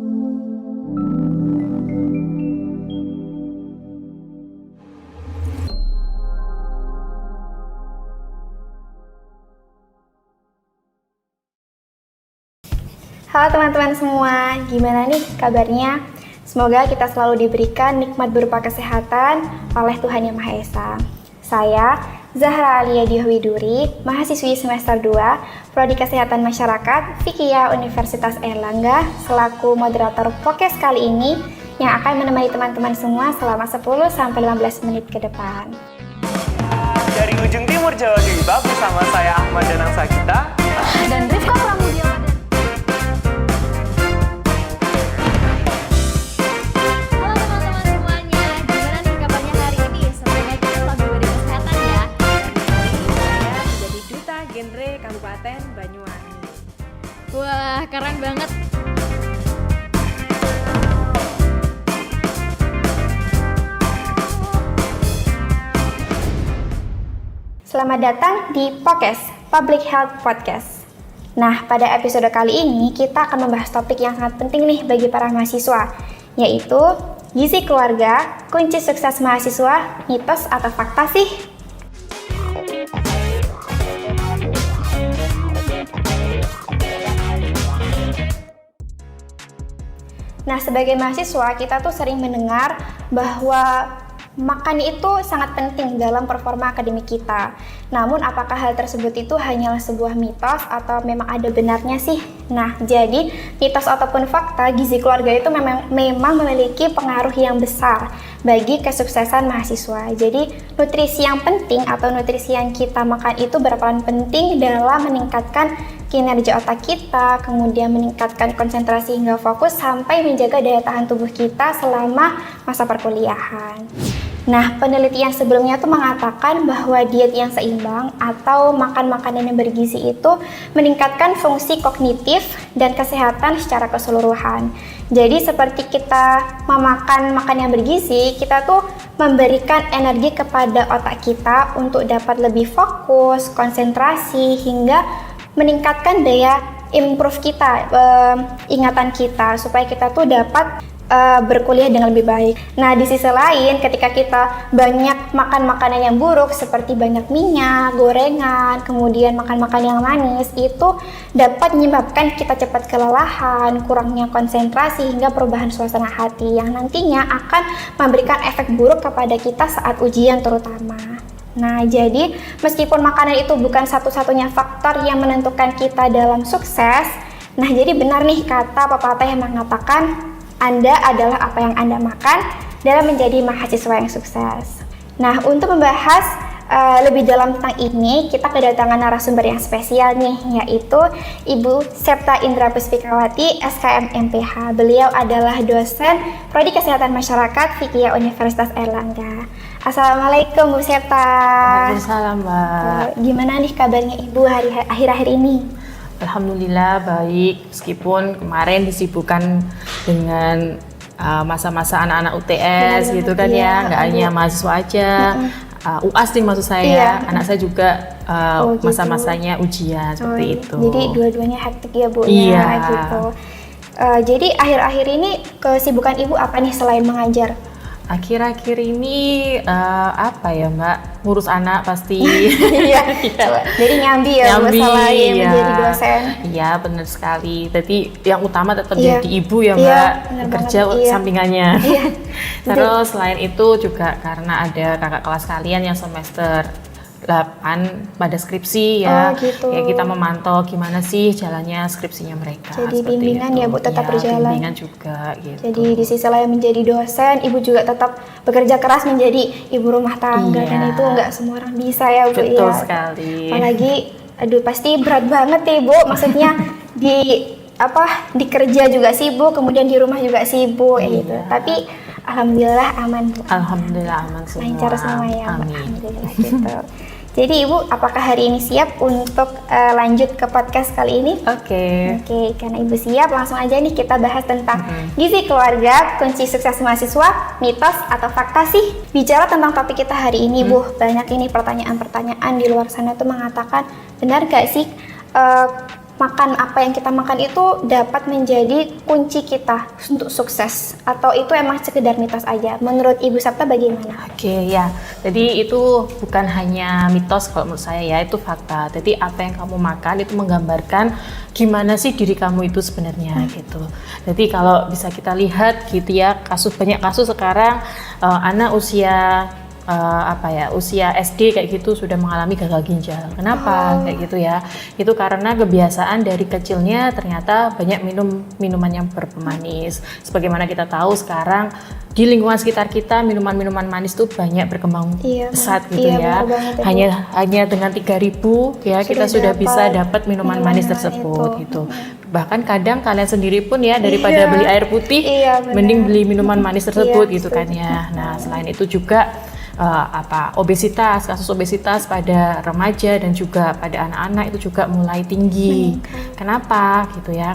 Halo teman-teman semua, gimana nih kabarnya? Semoga kita selalu diberikan nikmat berupa kesehatan oleh Tuhan Yang Maha Esa. Saya, Zahra Alia Dihwiduri, mahasiswi semester 2, Prodi Kesehatan Masyarakat, Fikia Universitas Airlangga, selaku moderator podcast kali ini yang akan menemani teman-teman semua selama 10-15 menit ke depan. Dari ujung timur Jawa Dewibab bersama saya Ahmad Danang Sakita Dan Rifka Pramudia. Genre Kabupaten Banyuwangi. Wah, keren banget. Selamat datang di Podcast, Public Health Podcast. Nah, pada episode kali ini kita akan membahas topik yang sangat penting nih bagi para mahasiswa, yaitu gizi keluarga, kunci sukses mahasiswa, mitos atau fakta sih? Nah, sebagai mahasiswa, kita tuh sering mendengar bahwa makan itu sangat penting dalam performa akademik kita. Namun, apakah hal tersebut itu hanyalah sebuah mitos atau memang ada benarnya sih? Nah, jadi mitos ataupun fakta gizi keluarga itu memang memiliki pengaruh yang besar bagi kesuksesan mahasiswa. Jadi, nutrisi yang penting atau nutrisi yang kita makan itu berperan penting dalam meningkatkan kinerja otak kita, kemudian meningkatkan konsentrasi hingga fokus sampai menjaga daya tahan tubuh kita selama masa perkuliahan. Nah, penelitian sebelumnya tuh mengatakan bahwa diet yang seimbang atau makan makanan yang bergizi itu meningkatkan fungsi kognitif dan kesehatan secara keseluruhan. Jadi seperti kita memakan makan yang bergizi, kita tuh memberikan energi kepada otak kita untuk dapat lebih fokus, konsentrasi, hingga meningkatkan daya improve kita, ingatan kita, supaya kita tuh dapat berkuliah dengan lebih baik. Nah, di sisi lain, ketika kita banyak makan makanan yang buruk seperti banyak minyak, gorengan, kemudian makan yang manis, itu dapat menyebabkan kita cepat kelelahan, kurangnya konsentrasi, hingga perubahan suasana hati yang nantinya akan memberikan efek buruk kepada kita saat ujian terutama. Nah, jadi meskipun makanan itu bukan satu-satunya faktor yang menentukan kita dalam sukses, nah jadi benar nih kata pepatah yang mengatakan Anda adalah apa yang Anda makan dalam menjadi mahasiswa yang sukses. Nah, untuk membahas lebih dalam tentang ini, kita kedatangan narasumber yang spesial nih, yaitu Ibu Septa Indra Puspikawati, SKM MPH. Beliau adalah dosen Prodi Kesehatan Masyarakat Fikia Universitas Airlangga. Assalamualaikum Bu Septa. Waalaikumsalam Mbak. Gimana nih kabarnya Ibu akhir-akhir ini? Alhamdulillah baik, meskipun kemarin disibukkan dengan masa-masa anak-anak UTS gitu kan ya, nggak hanya mahasiswa aja, UAS nih maksud saya, anak saya juga masa-masanya ujian seperti itu. Jadi dua-duanya hektik ya Bu? Iya. Ya, gitu. Jadi akhir-akhir ini kesibukan Ibu apa nih selain mengajar? Akhir-akhir ini apa ya Mbak, ngurus anak pasti. Iya. Jadi nyambi ya Bu selain menjadi dosen. Iya benar sekali. Jadi yang utama tetap Iya. jadi ibu ya Mbak, Iya, benar kerja banget. Iya. sampingannya. Iya. Terus selain itu juga karena ada kakak kelas kalian yang semester 8 pada skripsi ya. Oh, gitu. Ya kita memantau gimana sih jalannya skripsinya mereka. Jadi seperti bimbingan itu. ya Bu tetap Iya, berjalan. bimbingan juga gitu. Jadi di sisi lain menjadi dosen, Ibu juga tetap bekerja keras menjadi ibu rumah tangga. Iya. Dan itu nggak semua orang bisa ya Bu. Betul ya. sekali. Apalagi, aduh pasti berat banget ya Bu. Maksudnya di kerja juga sibuk, kemudian di rumah juga sibuk ya gitu. Tapi alhamdulillah aman Bu. Alhamdulillah aman semua. Lancar semua ya Bu. Amin. Alhamdulillah gitu. Jadi Ibu, apakah hari ini siap untuk lanjut ke podcast kali ini? Oke. Oke, karena Ibu siap, langsung aja nih kita bahas tentang gizi keluarga, kunci sukses mahasiswa, mitos atau fakta sih. Bicara tentang topik kita hari ini, Bu, banyak ini pertanyaan-pertanyaan di luar sana tuh mengatakan, benar gak sih makan apa yang kita makan itu dapat menjadi kunci kita untuk sukses, atau itu emang sekedar mitos aja? Menurut Ibu Sapta bagaimana? Oke ya, jadi itu bukan hanya mitos kalau menurut saya ya, itu fakta. Jadi apa yang kamu makan itu menggambarkan gimana sih diri kamu itu sebenarnya gitu. Jadi kalau bisa kita lihat gitu ya, banyak kasus sekarang anak usia usia SD kayak gitu sudah mengalami gagal ginjal. Kenapa kayak gitu ya? Itu karena kebiasaan dari kecilnya ternyata banyak minum minuman yang berpemanis. Sebagaimana kita tahu sekarang di lingkungan sekitar kita minuman-minuman manis tuh banyak berkembang pesat gitu ya. Hanya dengan 3.000 ya kita sudah bisa dapat minuman manis tersebut gitu. Bahkan kadang kalian sendiri pun ya daripada beli air putih mending beli minuman manis tersebut gitu kan ya. Nah, selain itu juga kasus obesitas pada remaja dan juga pada anak-anak itu juga mulai tinggi. Kenapa gitu ya?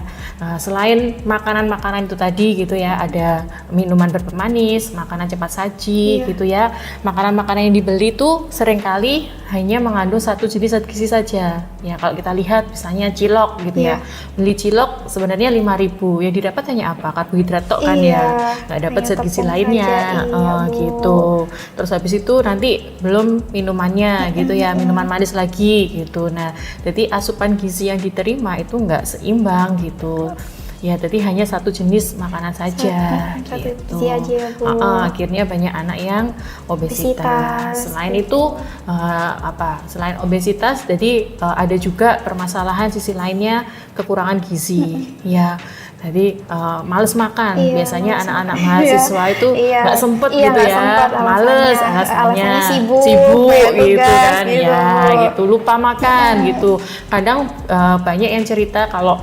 Selain makanan-makanan itu tadi gitu ya, ada minuman berpemanis, makanan cepat saji gitu ya. Makanan-makanan yang dibeli itu seringkali hanya mengandung satu jenis zat gizi saja. Ya kalau kita lihat misalnya cilok gitu ya. Beli cilok sebenarnya 5.000, yang didapat hanya apa? Karbohidrat tok kan ya. Nggak dapat zat gizi lainnya gitu. Terus habis itu nanti belum minumannya gitu ya, minuman manis lagi gitu. Nah, jadi asupan gizi yang diterima itu nggak seimbang gitu. Ya, jadi hanya satu jenis makanan saja gitu. Akhirnya banyak anak yang obesitas. Selain itu selain obesitas, jadi ada juga permasalahan sisi lainnya, kekurangan gizi. Ya. Jadi males makan, biasanya anak-anak mahasiswa itu nggak sempet gitu ya, males alasannya sibuk gitu kan ya, gitu lupa makan gitu. Kadang banyak yang cerita kalau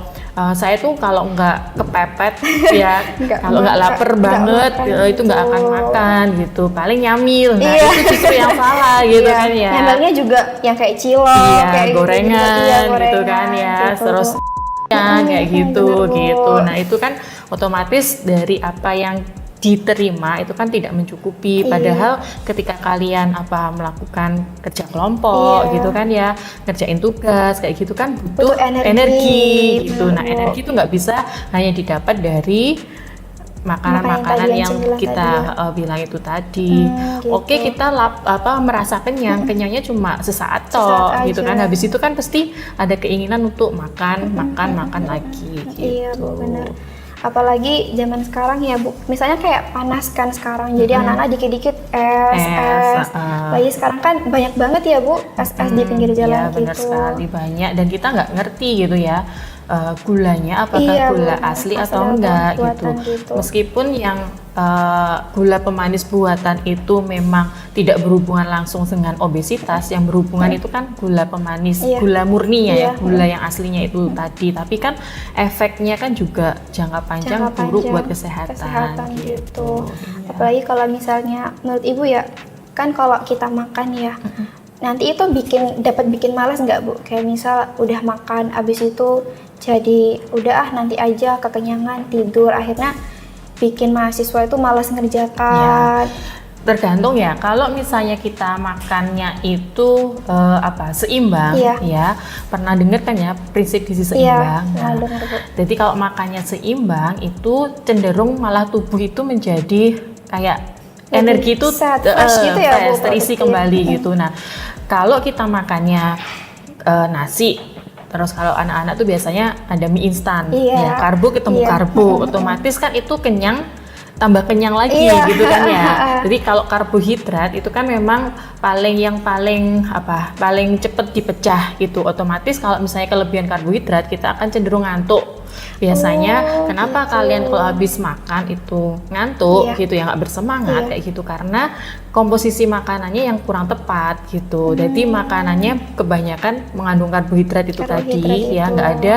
saya tuh kalau nggak kepepet ya, kalau nggak lapar banget itu nggak akan makan gitu, paling nyamil. Nah itu justru yang salah gitu kan ya. Nyamilnya juga yang kayak cilok, kayak gorengan gitu kan ya, terus kayak gitu. Nah itu kan otomatis dari apa yang diterima itu kan tidak mencukupi. Padahal ketika kalian melakukan kerja kelompok gitu kan ya, ngerjain tugas kayak gitu kan butuh energi gitu. Nah energi itu nggak bisa hanya didapat dari makanan-makanan yang kita bilang itu tadi. Oke, kita merasa kenyangnya cuma sesaat toh gitu kan. Habis itu kan pasti ada keinginan untuk makan lagi gitu. Iya, Bu, benar. Apalagi zaman sekarang ya, Bu. Misalnya kayak panas kan sekarang. Jadi anak-anak dikit-dikit es. Lagi sekarang kan banyak banget ya, Bu, es di pinggir jalan gitu. Benar sekali, banyak, dan kita nggak ngerti gitu ya. Gulanya apakah gula asli atau enggak gitu. Meskipun yang gula pemanis buatan itu memang tidak berhubungan langsung dengan obesitas, yang berhubungan itu kan gula pemanis, gula murninya ya, gula yang aslinya itu tadi. Tapi kan efeknya kan juga jangka panjang buruk buat kesehatan gitu. Apalagi kalau misalnya menurut Ibu ya, kan kalau kita makan ya, nanti itu dapat bikin malas nggak, Bu? Kayak misal udah makan, abis itu jadi udah nanti aja kekenyangan, tidur, akhirnya bikin mahasiswa itu malas ngerjakan. Tergantung ya, kalau misalnya kita makannya itu seimbang ya, pernah dengar kan ya prinsip gizi seimbang. Jadi kalau makannya seimbang itu cenderung malah tubuh itu menjadi kayak energi itu terisi kembali gitu. Nah kalau kita makannya nasi, terus kalau anak-anak tuh biasanya ada mie instan, ya karbo ketemu karbo, otomatis kan itu kenyang, tambah kenyang lagi gitu kan ya. Jadi kalau karbohidrat itu kan memang paling cepet dipecah gitu. Otomatis kalau misalnya kelebihan karbohidrat kita akan cenderung ngantuk. Biasanya kenapa kalian kalau habis makan itu ngantuk gitu ya, nggak bersemangat kayak gitu, karena komposisi makanannya yang kurang tepat gitu. Jadi makanannya kebanyakan mengandung karbohidrat itu tadi ya, nggak ada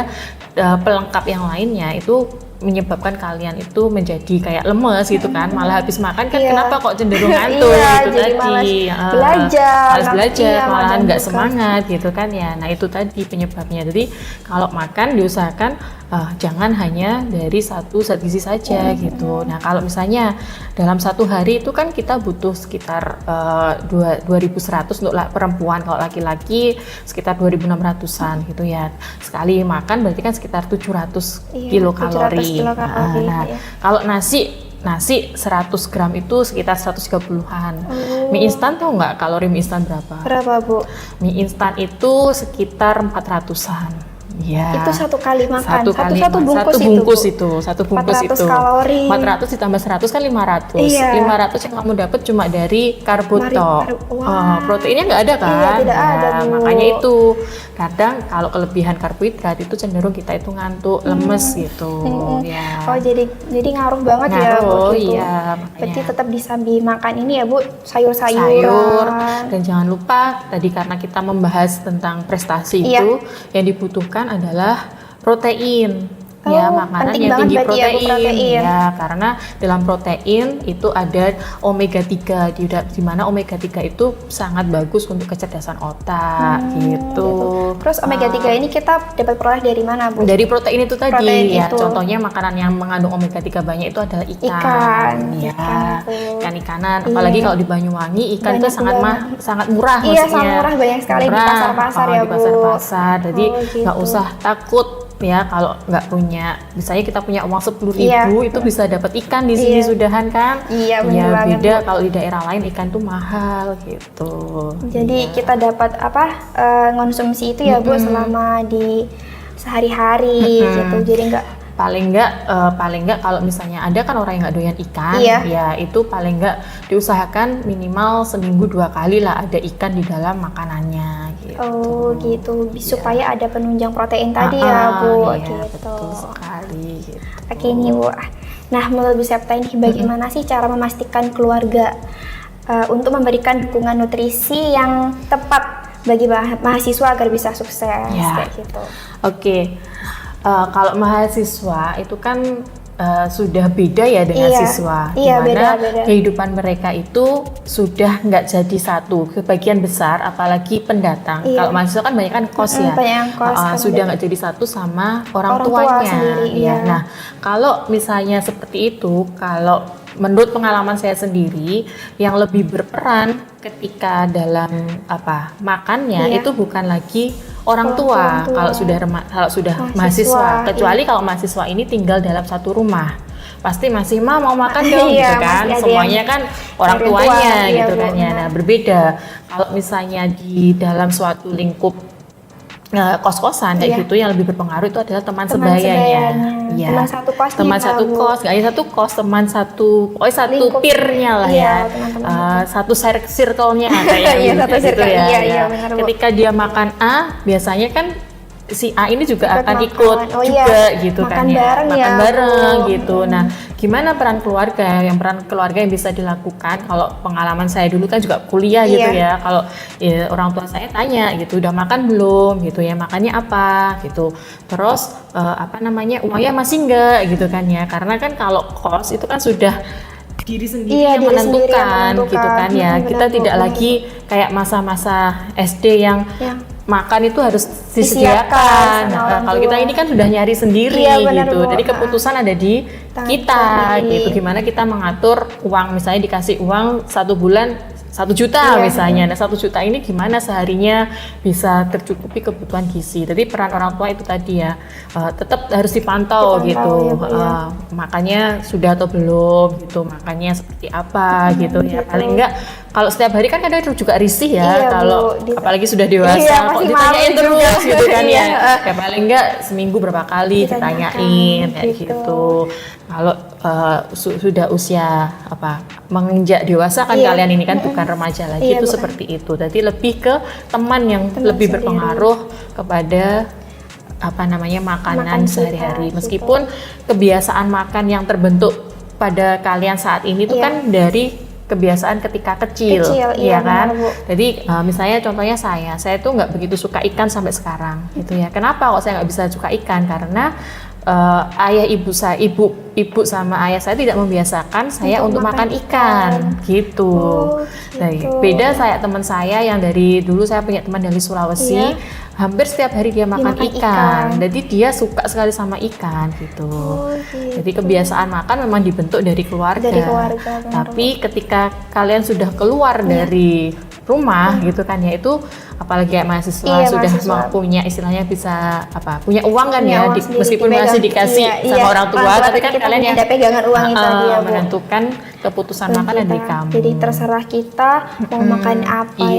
pelengkap yang lainnya, itu menyebabkan kalian itu menjadi kayak lemes gitu kan, malah habis makan kan kenapa kok cenderung ngantuk gitu jadi tadi, malas belajar, malahan nggak semangat gitu kan ya. Nah itu tadi penyebabnya. Jadi kalau makan diusahakan jangan hanya dari satu zat gizi saja gitu. Nah kalau misalnya dalam satu hari itu kan kita butuh sekitar 2.100 untuk perempuan, kalau laki-laki sekitar 2.600-an gitu ya. Sekali makan berarti kan sekitar 700 kilokalori. 700 kilokalori. Nah, kalau nasi 100 gram itu sekitar 130-an. Mie instan tahu nggak kalori mie instan berapa? Berapa, Bu? Mie instan itu sekitar 400-an. Ya. Itu satu kali makan, satu bungkus Bu. satu bungkus 400 itu. kalori. 400 ditambah 100 kan 500. Iya. 500 yang kamu dapat cuma dari karbo tok. Wah. Proteinnya nggak ada kan? Iya, tidak ada, Bu. Makanya itu kadang kalau kelebihan karbohidrat itu cenderung kita itu ngantuk, lemes gitu. Ya. Oh, jadi ngaruh banget ya, Bu. Ngaruh, Gitu. iya, Berarti makanya. tetap disambi makan ini ya, Bu, sayur-sayuran. Sayur, dan jangan lupa tadi karena kita membahas tentang prestasi Iya. itu yang dibutuhkan adalah protein. Oh, Ya, makanan penting yang banget tinggi berarti ya, Bu, protein. Ya, karena dalam protein itu ada omega 3 di mana omega 3 itu sangat bagus untuk kecerdasan otak gitu. Terus omega 3 ini kita dapat peroleh dari mana, Bu? Dari protein itu tadi Protein ya. itu. Contohnya makanan yang mengandung omega 3 banyak itu adalah ikan. Ikan, Ya. ikan itu. Ikan-ikanan, apalagi Iya. kalau di Banyuwangi ikan Banyak itu sangat banget. sangat murah Iya, maksudnya. sangat murah, banyak sekali di pasar-pasar ya, di Bu. pasar-pasar. Jadi Oh, nggak gitu. usah takut ya kalau nggak punya, misalnya kita punya uang 10.000 Iya. itu bisa dapat ikan di sini Iya. sudahan kan? Iya, benar Ya, banget, beda Bu. kalau di daerah lain ikan tuh mahal gitu. Jadi Iya. kita dapat konsumsi itu ya, Bu, selama di sehari-hari gitu. Jadi paling nggak kalau misalnya ada kan orang yang nggak doyan ikan, Iya. ya itu paling nggak diusahakan minimal seminggu 2 kali lah ada ikan di dalam makanannya gitu. oh gitu, supaya ada penunjang protein tadi ya, Bu. Iya, Gitu. betul sekali gitu. Oke nih, Bu. Nah, menurut Bu Septa ini bagaimana sih cara memastikan keluarga untuk memberikan dukungan nutrisi yang tepat bagi mahasiswa agar bisa sukses Ya. kayak gitu? Oke. Kalau mahasiswa itu kan sudah beda ya dengan Iya. siswa, Iya, dimana beda-beda. kehidupan mereka itu sudah nggak jadi satu. Sebagian besar, apalagi pendatang. Iya. Kalau mahasiswa kan banyak kan kos ya, banyak yang kos kan sudah beda. nggak jadi satu sama orang Orang tua tuanya. sendiri, iya. Nah, kalau misalnya seperti itu, kalau menurut pengalaman saya sendiri, yang lebih berperan ketika dalam makannya Iya. itu bukan lagi orang tua, Orang tua. kalau sudah Mahasiswa, mahasiswa, kecuali iya. kalau mahasiswa ini tinggal dalam satu rumah, pasti masih mau makan dong Iya, gitu kan, masih ada semuanya yang kan orang dari tuanya tua, iya, gitu Bu, kan ya. Nah, berbeda kalau misalnya di dalam suatu lingkup kos-kosan kayak Iya. gitu, yang lebih berpengaruh itu adalah teman Teman sebayanya. sebayanya. Iya. Teman satu kos nih, Teman Pak, satu Bu. kos, nggak hanya satu kos, teman satu Lingkup. peer-nya lah Iya, ya. teman-teman. Satu circle-nya kayak Iya, satu gitu circle. ya. Iya, Ya. iya, benar, Bu. Ketika dia makan A, biasanya kan si A ini juga Ikut akan makan. ikut Oh, iya. juga gitu Makan kan ya. bareng ya, Makan bareng Bu. gitu. Nah, gimana peran keluarga? Yang peran keluarga yang bisa dilakukan, kalau pengalaman saya dulu kan juga kuliah gitu Iya. ya. Kalau orang tua saya tanya gitu, udah makan belum gitu ya, makannya apa gitu. Terus uangnya masih enggak gitu kan ya. Karena kan kalau kos itu kan sudah diri sendiri Iya, yang diri sendiri yang menentukan gitu kan ya. menentukan. Kita Benar, tidak Bu, lagi kayak masa-masa SD yang Yang makan itu harus Disiapkan disediakan. sama Nah, orang kalau tua. kita ini kan sudah nyari sendiri Iya, benar, gitu. Bu. Jadi keputusan ada di Tangan kita sendiri. gitu. Gimana kita mengatur uang, misalnya dikasih uang 1 bulan 1 juta Iya. misalnya. Nah, 1 juta ini gimana seharinya bisa tercukupi kebutuhan gizi. Jadi peran orang tua itu tadi ya, tetap harus dipantau Dipantau, gitu. ya, Bu, ya. Makannya sudah atau belum gitu, makannya seperti apa gitu ya. gitu. Paling enggak kalau setiap hari kan kadang juga risih ya, Iya, Bu. kalau apalagi sudah dewasa Iya, kok pasti ditanyain malu terus juga. gitu kan ya. Iya. Ya paling enggak seminggu berapa kali Ditanyakan, ditanyain kayak gitu. gitu. Kalau sudah usia menginjak dewasa kan, Iya. kalian ini kan bukan remaja lagi, Iya, itu bukan. seperti itu. Jadi lebih ke teman yang Teman lebih sendiri. berpengaruh kepada makanan Makan kita, sehari-hari. gitu. Meskipun kebiasaan makan yang terbentuk pada kalian saat ini itu Iya. kan dari kebiasaan ketika kecil, iya, ya kan? benar, Bu. Jadi misalnya contohnya saya tuh nggak begitu suka ikan sampai sekarang, gitu ya. Kenapa kok saya nggak bisa suka ikan? Karena ayah ibu saya, ibu sama ayah saya tidak membiasakan saya untuk makan ikan gitu. Nah, beda teman saya yang dari dulu, saya punya teman dari Sulawesi, hampir setiap hari dia makan ikan. Jadi dia suka sekali sama ikan gitu. Jadi kebiasaan makan memang dibentuk dari keluarga. Tapi ketika kalian sudah keluar dari rumah gitu kan ya, itu apalagi kayak mahasiswa sudah punya istilahnya bisa punya uang kan ya, meskipun masih dikasih sama orang tua, tapi kan kalian yang ada pegangan uang itu menentukan keputusan makan dari kamu. Jadi terserah kita mau makan apa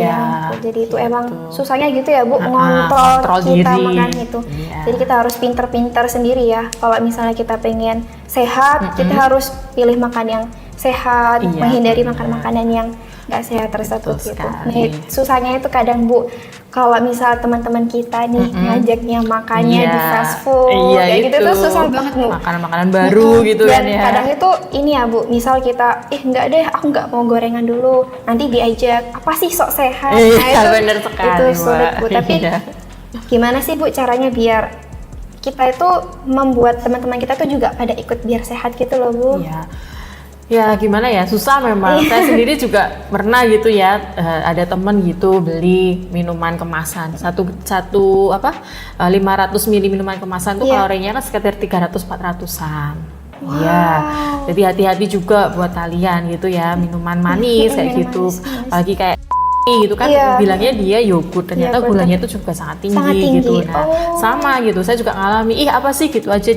jadi itu emang susahnya gitu ya Bu, ngontrol kita diri. Makan itu. Jadi kita harus pinter-pinter sendiri ya. Kalau misalnya kita pengen sehat, kita harus pilih makan yang sehat, menghindari makan makanan yang nggak sehat tersebut gitu. Nah, susahnya itu kadang Bu, kalau misal teman-teman kita nih ngajaknya makannya di fast food, kayak gitu tuh susah banget Bu. Makanan-makanan baru gitu kan ya. Kadang itu ini ya Bu, misal kita, nggak deh, aku nggak mau gorengan dulu, nanti diajak apa sih sok sehat. Bener sekali, itu sulit Bu. Tapi gimana sih Bu caranya biar kita itu membuat teman-teman kita tuh juga pada ikut biar sehat gitu loh Bu? Ya gimana ya, susah memang. Saya sendiri juga pernah gitu ya, ada temen gitu beli minuman kemasan, 500 ml minuman kemasan tuh kalorinya kan sekitar 300-400an. Jadi hati-hati juga buat kalian gitu ya, minuman manis kayak gitu, apalagi kayak gitu kan, bilangnya dia yogurt, ternyata gulanya itu juga sangat tinggi gitu. Nah, sama gitu, saya juga ngalami, apa sih gitu aja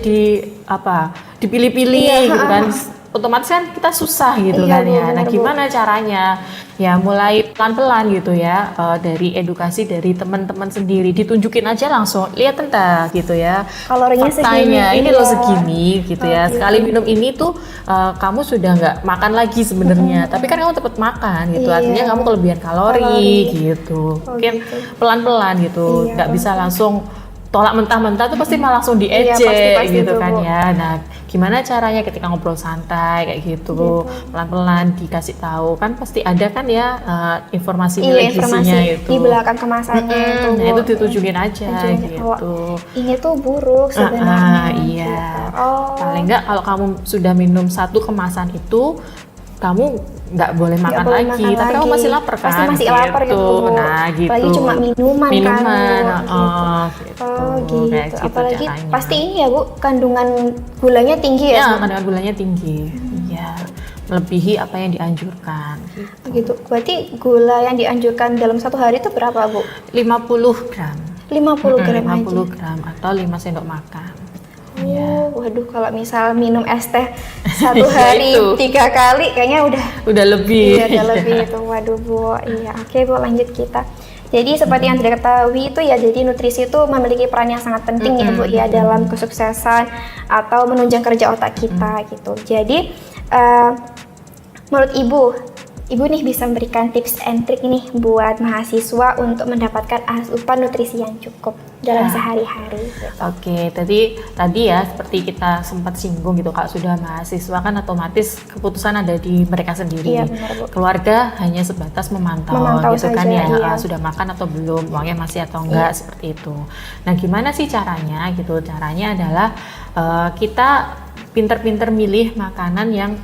dipilih-pilih gitu kan. Otomatis kan kita susah gitu kan ya. Nah, gimana caranya? Ya mulai pelan-pelan gitu ya, dari edukasi dari teman-teman sendiri, ditunjukin aja langsung, lihat entah gitu ya. Kalorinya faktanya segini, ini loh segini gitu ya. Sekali minum ini tuh kamu sudah nggak makan lagi sebenarnya, tapi kan kamu tetap makan gitu. Artinya kamu kelebihan kalori gitu. Mungkin pelan-pelan gitu, nggak bisa langsung tolak mentah-mentah tuh pasti malah langsung diejek pasti gitu kan ya. Nah, gimana caranya ketika ngobrol santai kayak gitu, pelan-pelan dikasih tahu, kan pasti ada kan ya informasi nilai gizinya itu di belakang kemasannya itu. Nah, itu ditunjukin aja gitu. Ini tuh buruk sebenarnya. Paling enggak kalau kamu sudah minum satu kemasan itu, kamu nggak boleh makan lagi, tapi kamu masih lapar kan? Pasti masih lapar gitu. Nah, gitu. Apalagi cuma minuman kan. Gitu. Apalagi caranya. Pasti ini ya Bu, kandungan gulanya tinggi ya? Kandungan gulanya tinggi. Iya. Melebihi apa yang dianjurkan. Gitu. Berarti gula yang dianjurkan dalam satu hari itu berapa Bu? 50 gram. 50 gram 50 gram atau 5 sendok makan. Waduh, kalau misal minum es teh satu hari 3 kali kayaknya udah lebih. Iya, udah lebih itu. Waduh Bu, oke Bu, lanjut kita. Jadi seperti yang sudah ketahui itu ya, jadi nutrisi itu memiliki peran yang sangat penting ya Bu ya dalam kesuksesan atau menunjang kerja otak kita gitu. Jadi menurut Ibu nih bisa memberikan tips and trick nih buat mahasiswa untuk mendapatkan asupan nutrisi yang cukup dalam sehari-hari. Gitu. Oke, tadi ya seperti kita sempat singgung gitu, kalau sudah mahasiswa kan otomatis keputusan ada di mereka sendiri. Iya, benar, Bu. Keluarga hanya sebatas memantau gitu saja, kan ya, sudah makan atau belum, uangnya masih atau enggak, seperti itu. Nah, gimana sih caranya gitu? Caranya adalah kita pinter-pinter milih makanan yang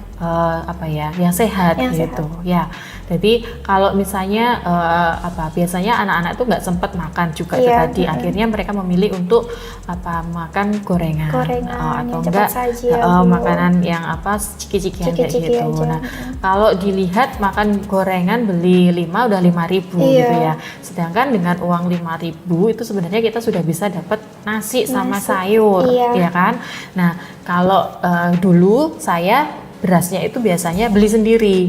yang sehat gitu ya. Jadi kalau misalnya biasanya anak-anak itu nggak sempat makan juga itu tadi, akhirnya mereka memilih untuk makan gorengan atau enggak makanan yang ciki-cikian kayak gitu. Aja. Nah, kalau dilihat makan gorengan beli 5 udah 5.000 gitu ya. Sedangkan dengan uang 5.000 itu sebenarnya kita sudah bisa dapat nasi sama sayur, ya kan? Nah, kalau dulu saya berasnya itu biasanya beli sendiri.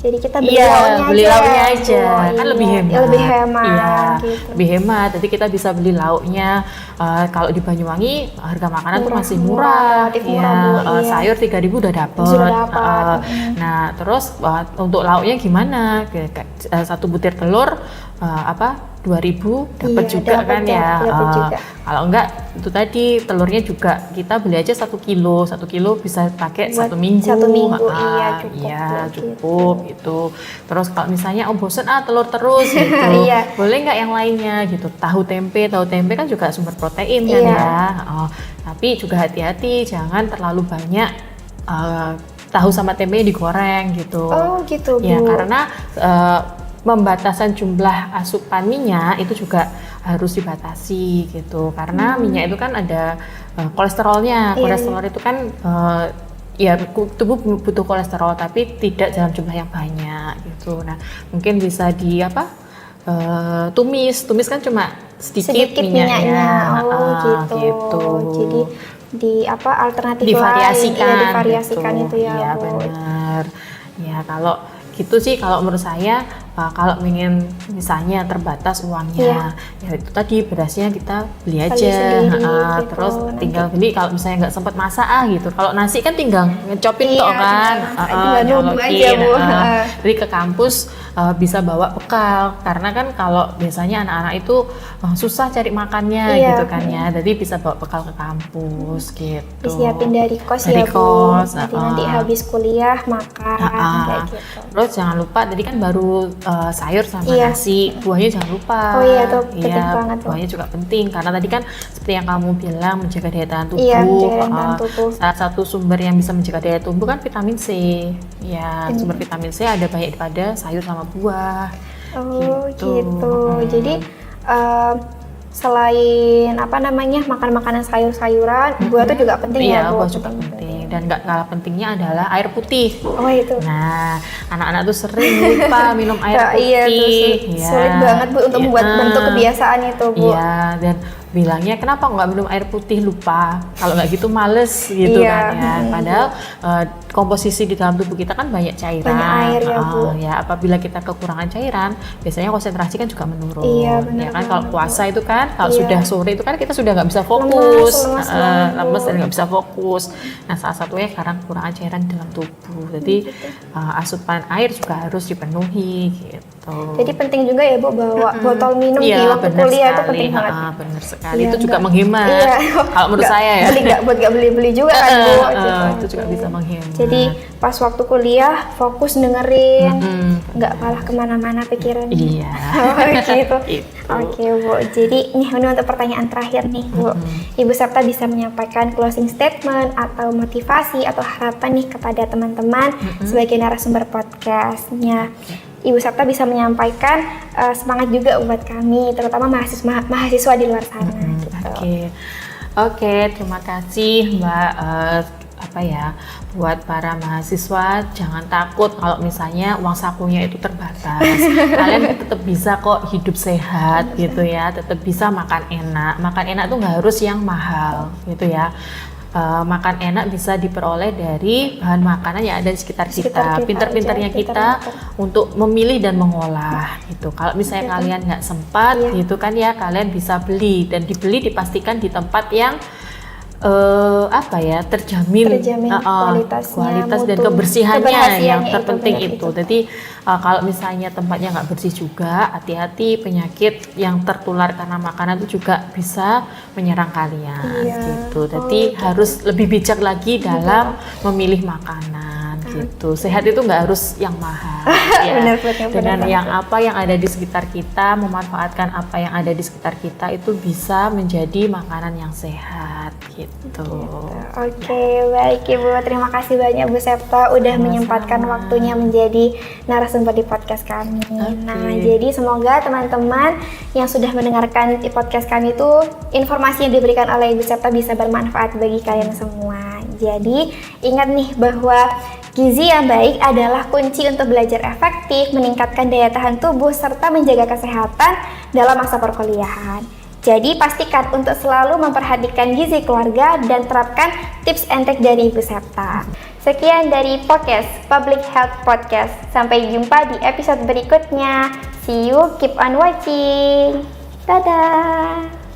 Jadi kita beli lauknya aja. Kan lebih hemat. Lebih hemat. Gitu. Lebih hemat. Jadi kita bisa beli lauknya. Kalau di Banyuwangi harga makanan tuh masih murah. Sayur 3.000 udah dapet. Dapat. Nah, terus untuk lauknya gimana? Satu butir telur 2.000 dapat Iya, juga dapat kan ya. dapat juga. Kalau enggak itu tadi telurnya juga kita beli aja 1 kilo bisa pakai Buat 1 minggu. 1 minggu, iya, cukup Iya, ya, cukup gitu. Terus kalau misalnya bosen telur terus gitu, Iya. boleh nggak yang lainnya gitu? Tahu tempe kan juga sumber protein kan Iya. ya. Tapi juga hati-hati jangan terlalu banyak tahu sama tempe digoreng gitu. Oh gitu, Bu. Ya karena pembatasan jumlah asupan minyak itu juga harus dibatasi gitu karena minyak itu kan ada kolesterolnya. Iya, Kolesterol itu kan ya tubuh butuh kolesterol tapi tidak dalam jumlah yang banyak gitu. Nah mungkin bisa tumis kan cuma sedikit minyaknya. Gitu. Jadi alternatif Divariasikan, lain, divariasikan gitu. itu ya, Iya Bu. benar. Ya kalau gitu sih kalau menurut saya kalau ingin misalnya terbatas uangnya ya itu tadi berasnya kita beli aja sendiri, gitu. terus Nanti. tinggal beli kalau misalnya nggak sempat masak gitu. Kalau nasi kan tinggal ngecopin Iya, toh kan, tinggal nunggu aja, Bu. Jadi ke kampus bisa bawa bekal karena kan kalau biasanya anak-anak itu susah cari makannya Iya. gitu kan ya. Jadi bisa bawa bekal ke kampus gitu. Disiapin dari kos Dari ya, Bu. kos, Nanti habis kuliah makan kayak gitu. Terus jangan lupa tadi kan baru sayur sama Iya. nasi, buahnya jangan lupa. Oh iya, itu penting banget, Bu. Buahnya juga penting karena tadi kan seperti yang kamu bilang menjaga daya tahan tubuh. Iya, menjaga daya tahan tubuh. Salah satu sumber yang bisa menjaga daya tubuh kan vitamin C. Ya, sumber vitamin C ada banyak pada sayur sama buah. Oh Gitu. gitu. Jadi selain makan makanan sayur-sayuran, buah itu juga penting Iya, ya, Bu. buah juga penting. Dan nggak kalah pentingnya adalah air putih. Oh itu. Nah, anak-anak tuh sering lupa minum air Nah, putih. iya tuh sulit banget, Bu, untuk membuat bentuk kebiasaan itu, Bu. Iya, dan bilangnya kenapa nggak minum air putih, lupa. Kalau nggak gitu males gitu Iya. kan ya. Padahal komposisi di dalam tubuh kita kan banyak cairan. Banyak air ya, Bu. Ya, apabila kita kekurangan cairan, biasanya konsentrasi kan juga menurun. Iya, benar Ya kan kalau banget, puasa itu kan kalau Iya. sudah sore itu kan kita sudah nggak bisa fokus, Lemas banget, Bu. lemes dan nggak bisa fokus. Nah, salah satunya karena kekurangan cairan di dalam tubuh. Jadi asupan air juga harus dipenuhi gitu. Jadi penting juga ya, Bu, bawa botol minum di Iya, waktu benar kuliah itu sekali. penting banget. Benar sekali. Iya, Itu juga nggak- menghemat. Iya. Kalau menurut saya ya. Nggak beli-beli juga kan, Bu. Gitu. Itu juga bisa menghemat. Jadi pas waktu kuliah fokus dengerin, nggak malah kemana-mana pikirannya. Iya. Oh, gitu. Gitu. Oke, Bu. Jadi ini untuk pertanyaan terakhir nih, Bu. Ibu Septa bisa menyampaikan closing statement atau motivasi atau harapan nih kepada teman-teman sebagai narasumber podcastnya. Ibu Septa bisa menyampaikan semangat juga buat kami, terutama mahasiswa di luar sana. Gitu. Oke, terima kasih Mbak. Buat para mahasiswa jangan takut kalau misalnya uang sakunya itu terbatas. Kalian tetap bisa kok hidup sehat gitu ya, tetap bisa makan enak. Makan enak tuh nggak harus yang mahal gitu ya. Makan enak bisa diperoleh dari bahan makanan yang ada di sekitar kita. Pinter-pinternya kita untuk memilih dan mengolah gitu. Kalau misalnya kalian nggak sempat gitu kan ya, kalian bisa beli dan dibeli dipastikan di tempat yang terjamin kualitas dan kebersihannya yang terpenting itu. Jadi kalau misalnya tempatnya nggak bersih juga, hati-hati, penyakit yang tertular karena makanan itu juga bisa menyerang kalian gitu. Jadi harus lebih bijak lagi dalam memilih makanan gitu. Sehat itu nggak harus yang mahal ya. Benar, Dengan yang ada di sekitar kita, memanfaatkan apa yang ada di sekitar kita itu bisa menjadi makanan yang sehat gitu. Oke, baik Ibu. Terima kasih banyak Bu Septa udah menyempatkan waktunya menjadi narasumber di podcast kami. Nah, jadi semoga teman-teman yang sudah mendengarkan di podcast kami itu informasi yang diberikan oleh Ibu Septa bisa bermanfaat bagi kalian semua. Jadi, ingat nih bahwa gizi yang baik adalah kunci untuk belajar efektif, meningkatkan daya tahan tubuh, serta menjaga kesehatan dalam masa perkuliahan. Jadi pastikan untuk selalu memperhatikan gizi keluarga dan terapkan tips and trick dari Ibu Septa. Sekian dari podcast Public Health Podcast. Sampai jumpa di episode berikutnya. See you, keep on watching. Dadah!